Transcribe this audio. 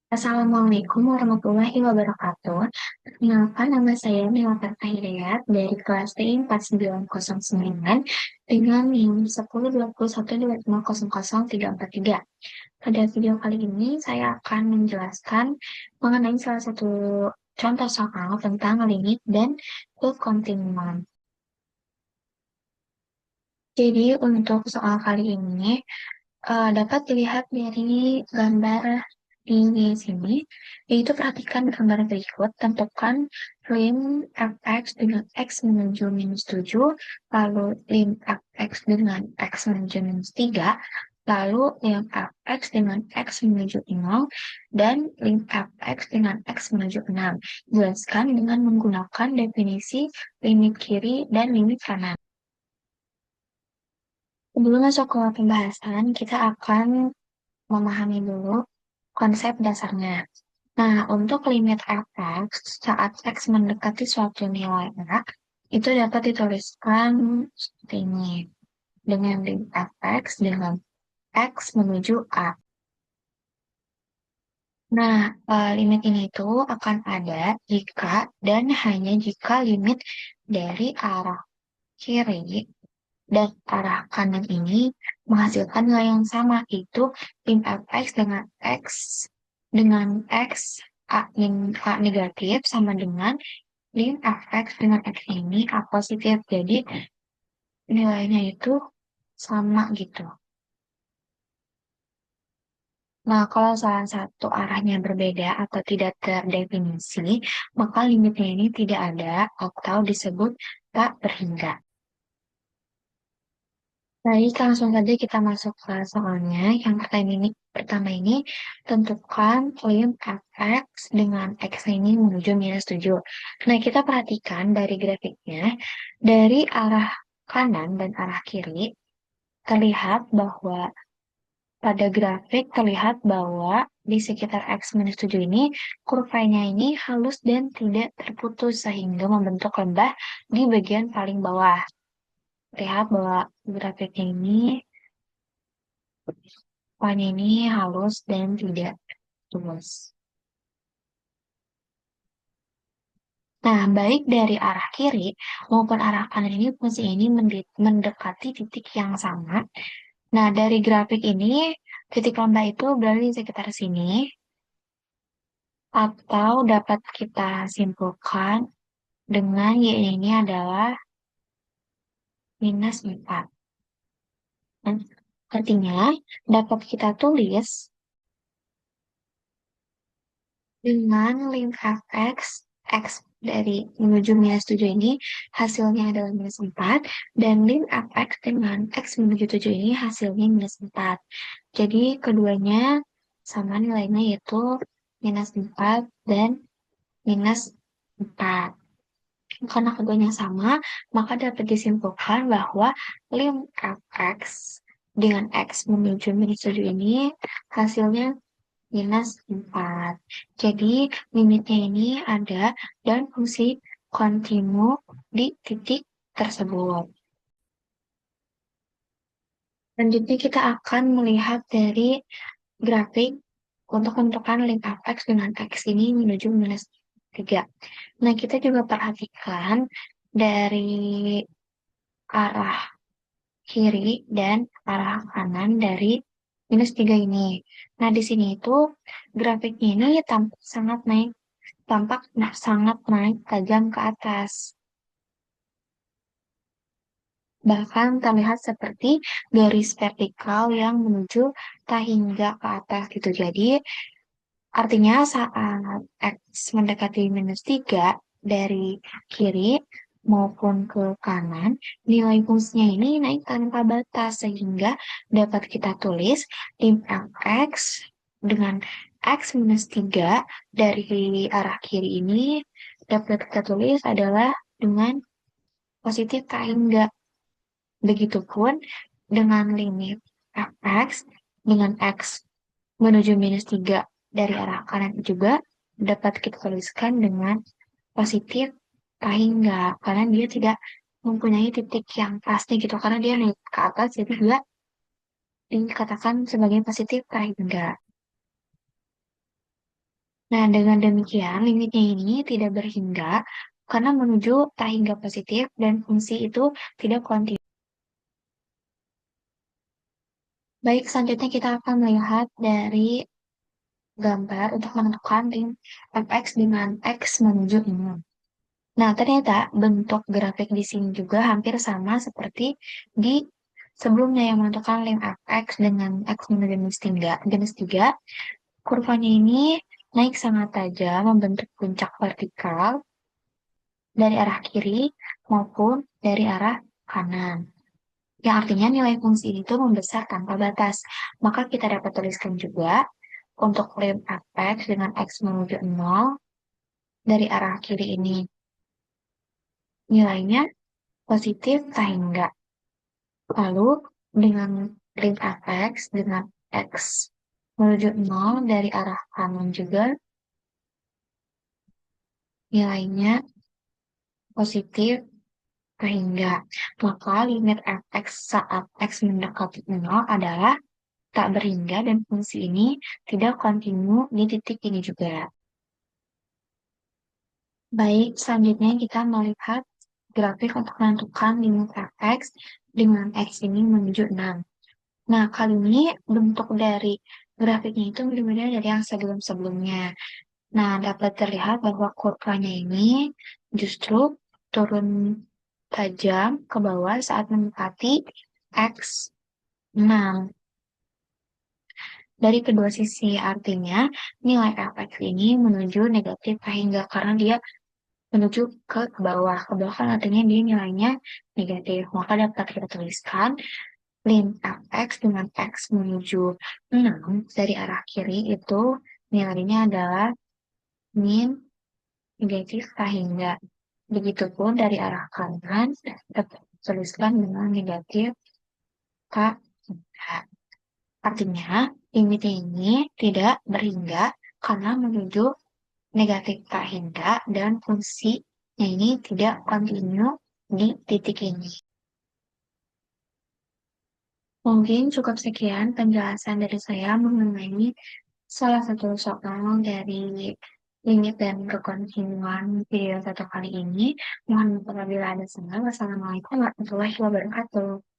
Assalamualaikum warahmatullahi wabarakatuh. Perkenalkan, nama saya Melatan Ahirayat dari kelas T 4909 dengan NIM 1021250034 Pada video kali ini, saya akan menjelaskan mengenai salah satu contoh soal tentang limit dan kekontinuan. Jadi, untuk soal kali ini, dapat dilihat dari gambar di sini, yaitu perhatikan gambar berikut, tentukan lim fx dengan x menuju minus 7, lalu lim fx dengan x menuju minus 3, lalu lim fx dengan x menuju 0, dan lim fx dengan x menuju 6. Jelaskan dengan menggunakan definisi limit kiri dan limit kanan. Sebelum masuk ke pembahasan, kita akan memahami dulu konsep dasarnya. Nah, untuk limit fx saat x mendekati suatu nilai a, itu dapat dituliskan seperti ini. Dengan limit fx dengan x menuju a. Nah, limit ini tuh akan ada jika dan hanya jika limit dari arah kiri dan arah kanan ini menghasilkan nilai yang sama, yaitu lim fx dengan x a negatif sama dengan lim fx dengan x ini a positif. Jadi nilainya itu sama gitu. Nah, kalau salah satu arahnya berbeda atau tidak terdefinisi, maka limitnya ini tidak ada atau disebut tak berhingga. Baik, langsung saja kita masuk ke soalnya. Yang pertama ini tentukan lim fx dengan x ini menuju minus 7. Nah, kita perhatikan dari grafiknya, dari arah kanan dan arah kiri, terlihat bahwa pada grafik terlihat bahwa di sekitar x minus 7 ini, kurvanya ini halus dan tidak terputus sehingga membentuk lembah di bagian paling bawah. Lihat bahwa grafiknya ini warna ini halus dan tidak luas. Nah, baik dari arah kiri maupun arah kanan ini fungsi ini mendekati titik yang sama. Nah, dari grafik ini, titik lambda itu berada di sekitar sini, atau dapat kita simpulkan dengan Y ini adalah minus 4. Nah, artinya dapat kita tulis dengan lim fx, x dari menuju minus 7 ini hasilnya adalah minus 4, dan lim fx dengan x menuju 7 ini hasilnya minus 4. Jadi keduanya sama nilainya, yaitu minus 4 dan minus 4. Karena keduanya sama, maka dapat disimpulkan bahwa lim fx dengan x menuju minus 7 ini hasilnya minus 4. Jadi, limitnya ini ada dan fungsi kontinu di titik tersebut. Selanjutnya kita akan melihat dari grafik untuk menentukan lim fx dengan x ini menuju minus 3. Nah, kita juga perhatikan dari arah kiri dan arah kanan dari minus 3 ini. Nah, di sini itu grafiknya ini tampak sangat naik tajam ke atas. Bahkan terlihat seperti garis vertikal yang menuju tak hingga ke atas gitu. Jadi, artinya saat X mendekati minus 3 dari kiri maupun ke kanan, nilai fungsinya ini naik tanpa batas sehingga dapat kita tulis lim fx dengan X minus 3 dari arah kiri ini dapat kita tulis adalah dengan positif tak hingga. Begitupun dengan limit fx dengan X menuju minus 3 dari arah kanan juga dapat kita tuliskan dengan positif hingga, karena dia tidak mempunyai titik yang pasti gitu, karena dia naik ke atas jadi dia dikatakan sebagai positif hingga. Nah, dengan demikian, limitnya ini tidak berhingga karena menuju tak hingga positif dan fungsi itu tidak kontinu. Baik, selanjutnya kita akan melihat dari gambar untuk menentukan lim fx dengan x menuju 0. Nah, ternyata bentuk grafik di sini juga hampir sama seperti di sebelumnya yang menentukan lim fx dengan x menuju minus 3. Kurvanya ini naik sangat tajam membentuk puncak vertikal dari arah kiri maupun dari arah kanan. Yang artinya nilai fungsi itu membesar tanpa batas. Maka kita dapat tuliskan juga untuk lim fx dengan x menuju 0 dari arah kiri ini nilainya positif tak hingga. Lalu dengan lim fx dengan x menuju 0 dari arah kanan juga nilainya positif tak hingga. Maka limit fx saat x mendekati 0 adalah tak berhingga dan fungsi ini tidak kontinu di titik ini juga. Baik, selanjutnya kita melihat grafik untuk menentukan limit fx dengan x ini menuju 6. Nah, kali ini bentuk dari grafiknya itu berbeda dari yang sebelum-sebelumnya. Nah, dapat terlihat bahwa kurvanya ini justru turun tajam ke bawah saat mendekati x 6. Dari kedua sisi artinya nilai fx ini menuju negatif hingga karena dia menuju ke bawah. Ke bawah kan artinya dia nilainya negatif. Maka dapat kita tuliskan lim fx dengan x menuju 6 dari arah kiri itu nilainya adalah min negatif k hingga. Begitupun dari arah kanan dapat tuliskan dengan negatif k hingga. Artinya limitnya ini tidak berhingga karena menuju negatif k hingga dan fungsinya ini tidak kontinu di titik ini. Mungkin cukup sekian penjelasan dari saya mengenai salah satu soal dari limit dan kekontinuan video satu kali ini. Mohon maaf apabila ada salah. Wassalamualaikum warahmatullahi wabarakatuh.